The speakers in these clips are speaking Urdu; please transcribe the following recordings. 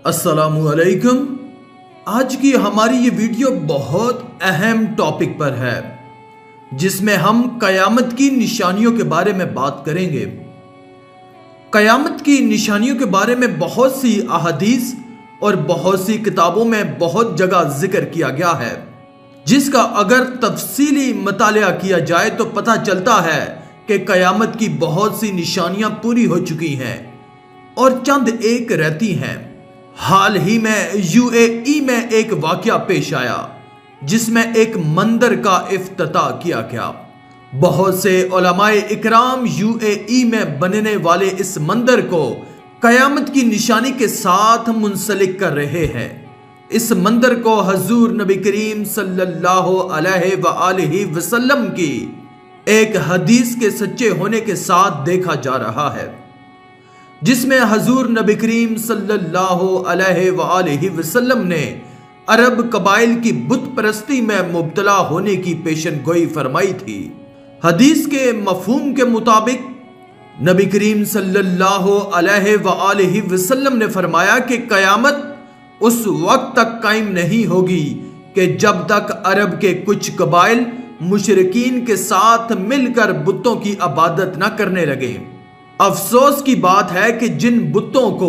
السلام علیکم۔ آج کی ہماری یہ ویڈیو بہت اہم ٹاپک پر ہے جس میں ہم قیامت کی نشانیوں کے بارے میں بات کریں گے۔ قیامت کی نشانیوں کے بارے میں بہت سی احادیث اور بہت سی کتابوں میں بہت جگہ ذکر کیا گیا ہے، جس کا اگر تفصیلی مطالعہ کیا جائے تو پتہ چلتا ہے کہ قیامت کی بہت سی نشانیاں پوری ہو چکی ہیں اور چند ایک رہتی ہیں۔ حال ہی میں UAE میں ایک واقعہ پیش آیا جس میں ایک مندر کا افتتاح کیا گیا۔ بہت سے علماء اکرام UAE میں بننے والے اس مندر کو قیامت کی نشانی کے ساتھ منسلک کر رہے ہیں۔ اس مندر کو حضور نبی کریم صلی اللہ علیہ وآلہ وسلم کی ایک حدیث کے سچے ہونے کے ساتھ دیکھا جا رہا ہے، جس میں حضور نبی کریم صلی اللہ علیہ وآلہ وسلم نے عرب قبائل کی بت پرستی میں مبتلا ہونے کی پیشن گوئی فرمائی تھی۔ حدیث کے مفہوم کے مطابق نبی کریم صلی اللہ علیہ وآلہ وسلم نے فرمایا کہ قیامت اس وقت تک قائم نہیں ہوگی کہ جب تک عرب کے کچھ قبائل مشرکین کے ساتھ مل کر بتوں کی عبادت نہ کرنے لگیں۔ افسوس کی بات ہے کہ جن بتوں کو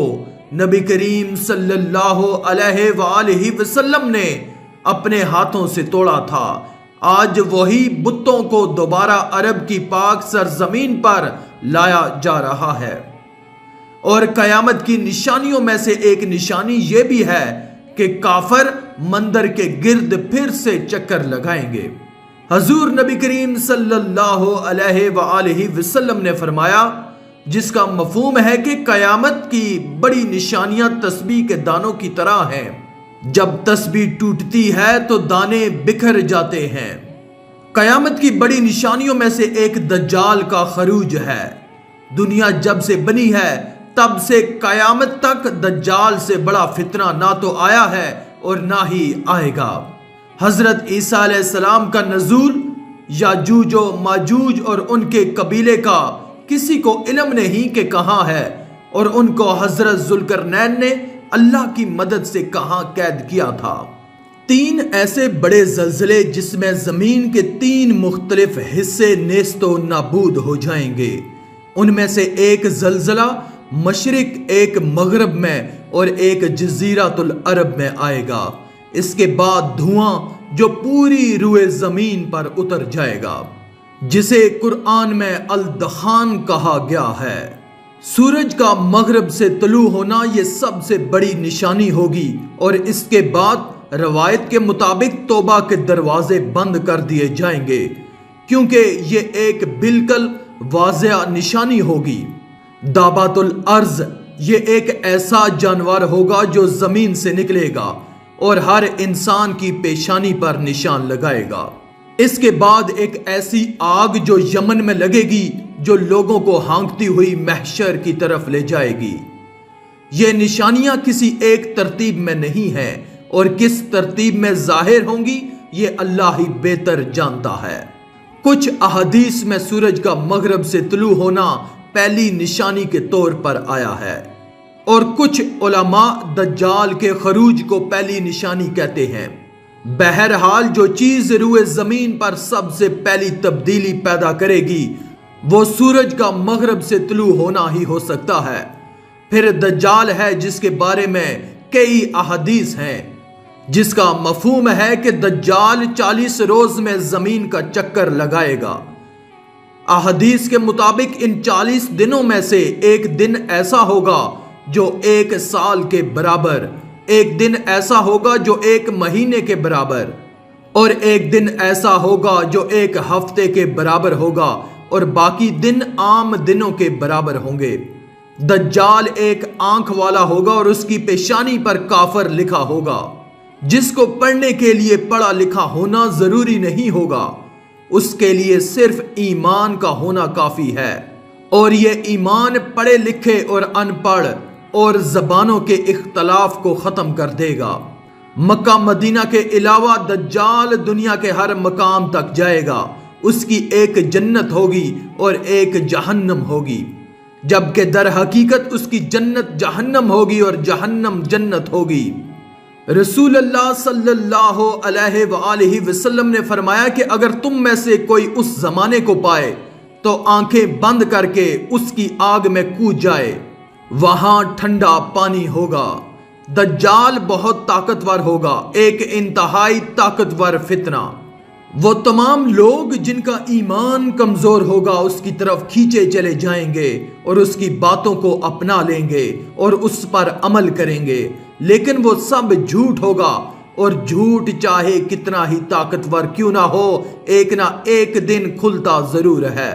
نبی کریم صلی اللہ علیہ وآلہ وسلم نے اپنے ہاتھوں سے توڑا تھا، آج وہی بتوں کو دوبارہ عرب کی پاک سرزمین پر لایا جا رہا ہے۔ اور قیامت کی نشانیوں میں سے ایک نشانی یہ بھی ہے کہ کافر مندر کے گرد پھر سے چکر لگائیں گے۔ حضور نبی کریم صلی اللہ علیہ وآلہ وسلم نے فرمایا، جس کا مفہوم ہے کہ قیامت کی بڑی نشانیاں تسبیح کے دانوں کی طرح ہیں۔ جب تسبیح ٹوٹتی ہے تو دانے بکھر جاتے ہیں۔ قیامت کی بڑی نشانیوں میں سے ایک دجال کا خروج ہے۔ دنیا جب سے بنی ہے تب سے قیامت تک دجال سے بڑا فتنہ نہ تو آیا ہے اور نہ ہی آئے گا۔ حضرت عیسیٰ علیہ السلام کا نزول، یاجوج و ماجوج اور ان کے قبیلے کا کسی کو علم نہیں کہ کہاں ہے، اور ان کو حضرت ذوالقرنین نے اللہ کی مدد سے کہاں قید کیا تھا۔ 3 ایسے بڑے زلزلے جس میں زمین کے 3 مختلف حصے نیست و نابود ہو جائیں گے۔ ان میں سے ایک زلزلہ مشرق، ایک مغرب میں اور ایک جزیرۃ العرب میں آئے گا۔ اس کے بعد دھواں جو پوری روئے زمین پر اتر جائے گا، جسے قرآن میں الدخان کہا گیا ہے۔ سورج کا مغرب سے طلوع ہونا یہ سب سے بڑی نشانی ہوگی، اور اس کے بعد روایت کے مطابق توبہ کے دروازے بند کر دیے جائیں گے، کیونکہ یہ ایک بالکل واضح نشانی ہوگی۔ دابۃ الارض، یہ ایک ایسا جانور ہوگا جو زمین سے نکلے گا اور ہر انسان کی پیشانی پر نشان لگائے گا۔ اس کے بعد ایک ایسی آگ جو یمن میں لگے گی جو لوگوں کو ہانکتی ہوئی محشر کی طرف لے جائے گی۔ یہ نشانیاں کسی ایک ترتیب میں نہیں ہیں، اور کس ترتیب میں ظاہر ہوں گی یہ اللہ ہی بہتر جانتا ہے۔ کچھ احادیث میں سورج کا مغرب سے طلوع ہونا پہلی نشانی کے طور پر آیا ہے، اور کچھ علماء دجال کے خروج کو پہلی نشانی کہتے ہیں۔ بہرحال جو چیز روئے زمین پر سب سے پہلی تبدیلی پیدا کرے گی وہ سورج کا مغرب سے طلوع ہونا ہی ہو سکتا ہے۔ پھر دجال ہے جس کے بارے میں کئی احادیث ہیں، جس کا مفہوم ہے کہ دجال 40 روز میں زمین کا چکر لگائے گا۔ احادیث کے مطابق ان 40 دنوں میں سے ایک دن ایسا ہوگا جو 1 سال کے برابر، ایک دن ایسا ہوگا جو 1 مہینے کے برابر، اور ایک دن ایسا ہوگا جو 1 ہفتے کے برابر ہوگا، اور باقی دن عام دنوں کے برابر ہوں گے۔ دجال ایک آنکھ والا ہوگا اور اس کی پیشانی پر کافر لکھا ہوگا، جس کو پڑھنے کے لیے پڑھا لکھا ہونا ضروری نہیں ہوگا، اس کے لیے صرف ایمان کا ہونا کافی ہے، اور یہ ایمان پڑھے لکھے اور ان پڑھ اور زبانوں کے اختلاف کو ختم کر دے گا۔ مکہ مدینہ کے علاوہ دجال دنیا کے ہر مقام تک جائے گا۔ اس کی ایک جنت ہوگی اور ایک جہنم ہوگی۔ جبکہ در حقیقت اس کی جنت جہنم ہوگی اور جہنم جنت ہوگی۔ رسول اللہ صلی اللہ علیہ وآلہ وسلم نے فرمایا کہ اگر تم میں سے کوئی اس زمانے کو پائے تو آنکھیں بند کر کے اس کی آگ میں کود جائے، وہاں ٹھنڈا پانی ہوگا۔ دجال بہت طاقتور ہوگا، ایک انتہائی طاقتور فتنہ۔ وہ تمام لوگ جن کا ایمان کمزور ہوگا اس کی طرف کھینچے چلے جائیں گے اور اس کی باتوں کو اپنا لیں گے اور اس پر عمل کریں گے، لیکن وہ سب جھوٹ ہوگا، اور جھوٹ چاہے کتنا ہی طاقتور کیوں نہ ہو ایک نہ ایک دن کھلتا ضرور ہے۔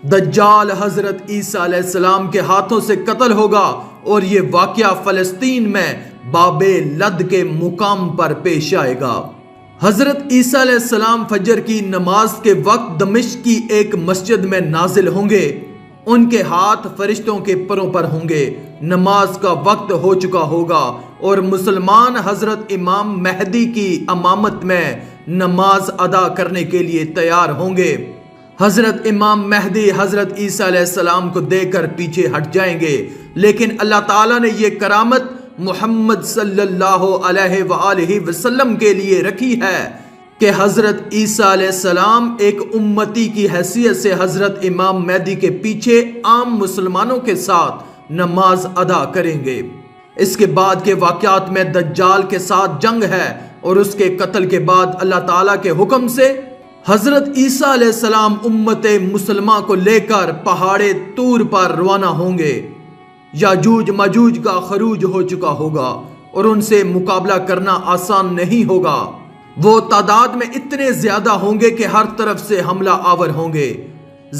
دجال حضرت عیسیٰ علیہ السلام کے ہاتھوں سے قتل ہوگا، اور یہ واقعہ فلسطین میں باب لد کے مقام پر پیش آئے گا۔ حضرت عیسیٰ علیہ السلام فجر کی نماز کے وقت دمشق کی ایک مسجد میں نازل ہوں گے، ان کے ہاتھ فرشتوں کے پروں پر ہوں گے، نماز کا وقت ہو چکا ہوگا اور مسلمان حضرت امام مہدی کی امامت میں نماز ادا کرنے کے لیے تیار ہوں گے۔ حضرت امام مہدی حضرت عیسیٰ علیہ السلام کو دیکھ کر پیچھے ہٹ جائیں گے، لیکن اللہ تعالیٰ نے یہ کرامت محمد صلی اللہ علیہ وآلہ وسلم کے لیے رکھی ہے کہ حضرت عیسیٰ علیہ السلام ایک امتی کی حیثیت سے حضرت امام مہدی کے پیچھے عام مسلمانوں کے ساتھ نماز ادا کریں گے۔ اس کے بعد کے واقعات میں دجال کے ساتھ جنگ ہے، اور اس کے قتل کے بعد اللہ تعالیٰ کے حکم سے حضرت عیسیٰ علیہ السلام امت مسلمہ کو لے کر پہاڑ طور پر روانہ ہوں گے۔ یاجوج ماجوج کا خروج ہو چکا ہوگا اور ان سے مقابلہ کرنا آسان نہیں ہوگا۔ وہ تعداد میں اتنے زیادہ ہوں گے کہ ہر طرف سے حملہ آور ہوں گے،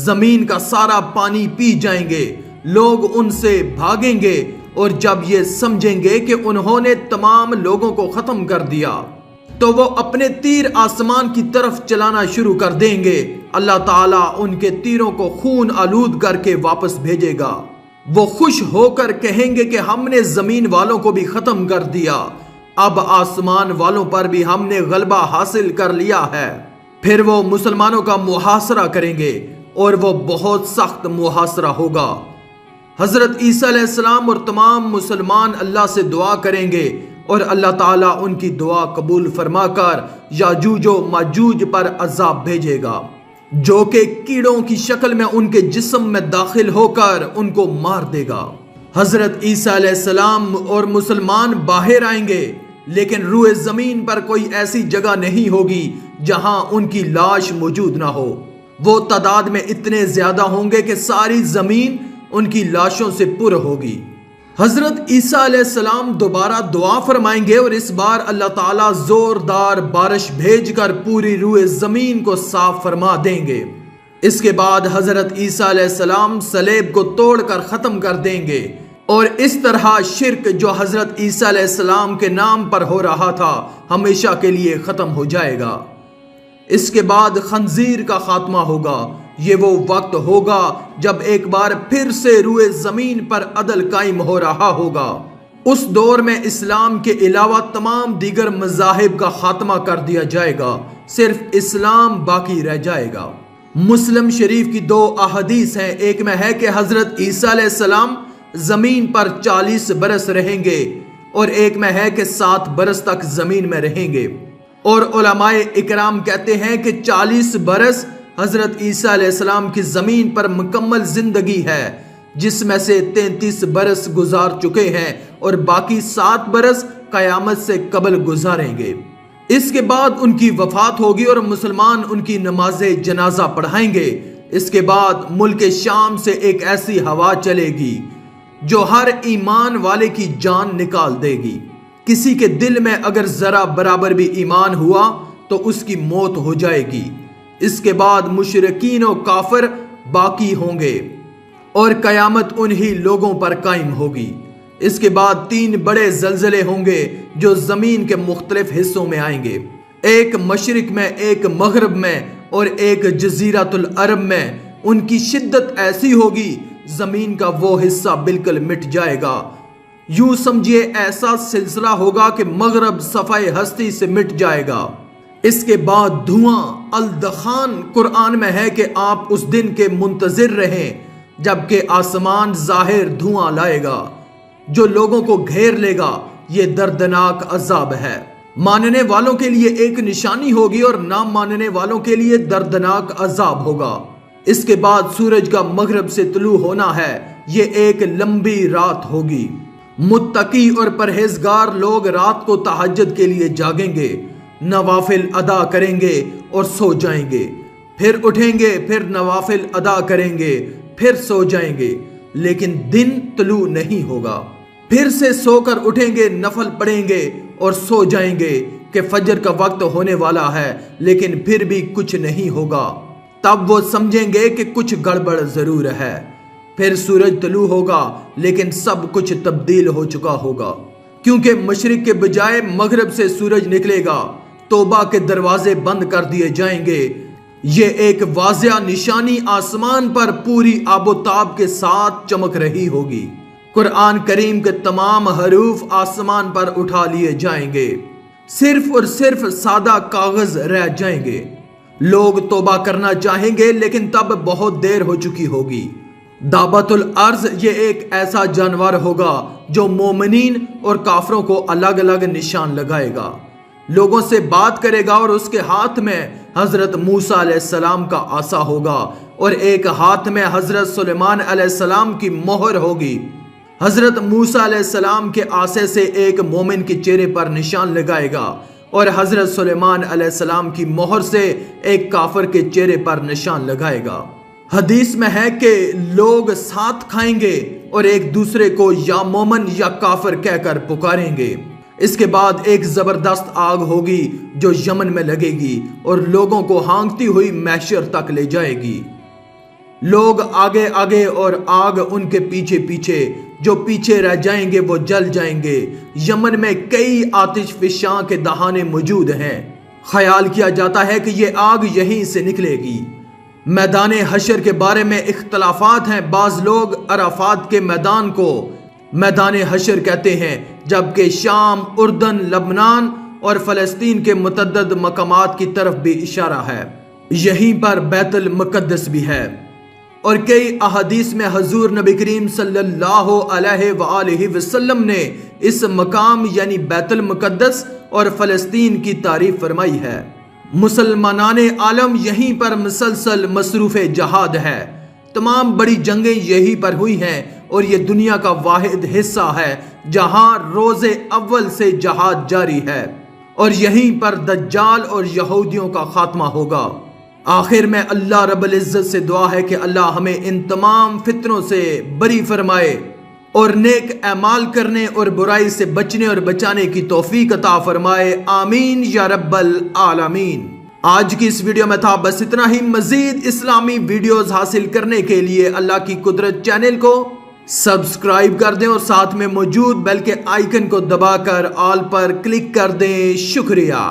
زمین کا سارا پانی پی جائیں گے، لوگ ان سے بھاگیں گے، اور جب یہ سمجھیں گے کہ انہوں نے تمام لوگوں کو ختم کر دیا تو وہ اپنے تیر آسمان کی طرف چلانا شروع کر دیں گے۔ اللہ تعالیٰ ان کے تیروں کو خون آلود کر کے واپس بھیجے گا۔ وہ خوش ہو کر کہیں گے کہ ہم نے زمین والوں کو بھی ختم کر دیا، اب آسمان والوں پر بھی ہم نے غلبہ حاصل کر لیا ہے۔ پھر وہ مسلمانوں کا محاصرہ کریں گے، اور وہ بہت سخت محاصرہ ہوگا۔ حضرت عیسیٰ علیہ السلام اور تمام مسلمان اللہ سے دعا کریں گے، اور اللہ تعالیٰ ان کی دعا قبول فرما کر یاجوج و ماجوج پر عذاب بھیجے گا، جو کہ کیڑوں کی شکل میں ان کے جسم میں داخل ہو کر ان کو مار دے گا۔ حضرت عیسیٰ علیہ السلام اور مسلمان باہر آئیں گے، لیکن روئے زمین پر کوئی ایسی جگہ نہیں ہوگی جہاں ان کی لاش موجود نہ ہو۔ وہ تعداد میں اتنے زیادہ ہوں گے کہ ساری زمین ان کی لاشوں سے پر ہوگی۔ حضرت عیسیٰ علیہ السلام دوبارہ دعا فرمائیں گے، اور اس بار اللہ تعالیٰ زوردار بارش بھیج کر پوری روئے زمین کو صاف فرما دیں گے۔ اس کے بعد حضرت عیسیٰ علیہ السلام صلیب کو توڑ کر ختم کر دیں گے، اور اس طرح شرک جو حضرت عیسیٰ علیہ السلام کے نام پر ہو رہا تھا ہمیشہ کے لیے ختم ہو جائے گا۔ اس کے بعد خنزیر کا خاتمہ ہوگا۔ یہ وہ وقت ہوگا جب ایک بار پھر سے روئے زمین پر عدل قائم ہو رہا ہوگا۔ اس دور میں اسلام کے علاوہ تمام دیگر مذاہب کا خاتمہ کر دیا جائے گا، صرف اسلام باقی رہ جائے گا۔ مسلم شریف کی 2 احادیث ہیں، ایک میں ہے کہ حضرت عیسیٰ علیہ السلام زمین پر 40 برس رہیں گے، اور ایک میں ہے کہ 7 برس تک زمین میں رہیں گے، اور علماء اکرام کہتے ہیں کہ 40 برس حضرت عیسیٰ علیہ السلام کی زمین پر مکمل زندگی ہے، جس میں سے 33 برس گزار چکے ہیں، اور باقی 7 برس قیامت سے قبل گزاریں گے۔ اس کے بعد ان کی وفات ہوگی اور مسلمان ان کی نماز جنازہ پڑھائیں گے۔ اس کے بعد ملک شام سے ایک ایسی ہوا چلے گی جو ہر ایمان والے کی جان نکال دے گی۔ کسی کے دل میں اگر ذرا برابر بھی ایمان ہوا تو اس کی موت ہو جائے گی۔ اس کے بعد مشرکین و کافر باقی ہوں گے، اور قیامت انہی لوگوں پر قائم ہوگی۔ اس کے بعد 3 بڑے زلزلے ہوں گے جو زمین کے مختلف حصوں میں آئیں گے، ایک مشرق میں، ایک مغرب میں، اور ایک جزیرۃ العرب میں۔ ان کی شدت ایسی ہوگی زمین کا وہ حصہ بالکل مٹ جائے گا۔ یوں سمجھیے ایسا سلسلہ ہوگا کہ مغرب صفحہ ہستی سے مٹ جائے گا۔ اس کے بعد دھواں الدخان، قرآن میں ہے کہ آپ اس دن کے منتظر رہیں۔ جبکہ آسمان ظاہر دھواں لائے گا جو لوگوں کو گھیر لے گا۔ یہ دردناک عذاب ہے۔ ماننے والوں کے لیے ایک نشانی ہوگی اور نہ ماننے والوں کے لیے دردناک عذاب ہوگا۔ اس کے بعد سورج کا مغرب سے طلوع ہونا ہے، یہ ایک لمبی رات ہوگی۔ متقی اور پرہیزگار لوگ رات کو تہجد کے لیے جاگیں گے، نوافل ادا کریں گے اور سو جائیں گے، پھر اٹھیں گے، پھر نوافل ادا کریں گے، پھر سو جائیں گے، لیکن دن طلوع نہیں ہوگا۔ پھر سے سو کر اٹھیں گے، نفل پڑھیں گے اور سو جائیں گے کہ فجر کا وقت ہونے والا ہے، لیکن پھر بھی کچھ نہیں ہوگا۔ تب وہ سمجھیں گے کہ کچھ گڑبڑ ضرور ہے۔ پھر سورج طلوع ہوگا لیکن سب کچھ تبدیل ہو چکا ہوگا، کیونکہ مشرق کے بجائے مغرب سے سورج نکلے گا۔ توبہ کے دروازے بند کر دیے جائیں گے۔ یہ ایک واضح نشانی آسمان پر پوری آب و تاب کے ساتھ چمک رہی ہوگی۔ قرآن کریم کے تمام حروف آسمان پر اٹھا لیے جائیں گے، صرف اور صرف سادہ کاغذ رہ جائیں گے۔ لوگ توبہ کرنا چاہیں گے لیکن تب بہت دیر ہو چکی ہوگی۔ دابت الارض یہ ایک ایسا جانور ہوگا جو مومنین اور کافروں کو الگ الگ نشان لگائے گا، لوگوں سے بات کرے گا، اور اس کے ہاتھ میں حضرت موسیٰ علیہ السلام کا عصا ہوگا اور ایک ہاتھ میں حضرت سلیمان علیہ السلام کی مہر ہوگی۔ حضرت موسیٰ علیہ السلام کے عصے سے ایک مومن کے چہرے پر نشان لگائے گا اور حضرت سلیمان علیہ السلام کی مہر سے ایک کافر کے چہرے پر نشان لگائے گا۔ حدیث میں ہے کہ لوگ ساتھ کھائیں گے اور ایک دوسرے کو یا مومن یا کافر کہہ کر پکاریں گے۔ اس کے بعد ایک زبردست آگ ہوگی جو یمن میں لگے گی اور لوگوں کو ہانکتی ہوئی محشر تک لے جائے گی۔ لوگ آگے آگے اور آگ ان کے پیچھے پیچھے، جو پیچھے رہ جائیں گے وہ جل جائیں گے۔ یمن میں کئی آتش فشاں کے دہانے موجود ہیں، خیال کیا جاتا ہے کہ یہ آگ یہیں سے نکلے گی۔ میدان حشر کے بارے میں اختلافات ہیں، بعض لوگ عرفات کے میدان کو میدان حشر کہتے ہیں، جبکہ شام، اردن، لبنان اور فلسطین کے متعدد مقامات کی طرف بھی اشارہ ہے۔ یہیں پر بیت المقدس بھی ہے، اور کئی احادیث میں حضور نبی کریم صلی اللہ علیہ وآلہ وسلم نے اس مقام یعنی بیت المقدس اور فلسطین کی تعریف فرمائی ہے۔ مسلمانان عالم یہیں پر مسلسل مصروف جہاد ہے، تمام بڑی جنگیں یہیں پر ہوئی ہیں، اور یہ دنیا کا واحد حصہ ہے جہاں روز اول سے جہاد جاری ہے، اور یہیں پر دجال اور یہودیوں کا خاتمہ ہوگا۔ آخر میں اللہ رب العزت سے دعا ہے کہ اللہ ہمیں ان تمام فتنوں سے بری فرمائے اور نیک اعمال کرنے اور برائی سے بچنے اور بچانے کی توفیق عطا فرمائے، آمین یا رب العالمین۔ آج کی اس ویڈیو میں تھا بس اتنا ہی۔ مزید اسلامی ویڈیوز حاصل کرنے کے لیے اللہ کی قدرت چینل کو سبسکرائب کر دیں اور ساتھ میں موجود بیل کے آئیکن کو دبا کر آل پر کلک کر دیں۔ شکریہ۔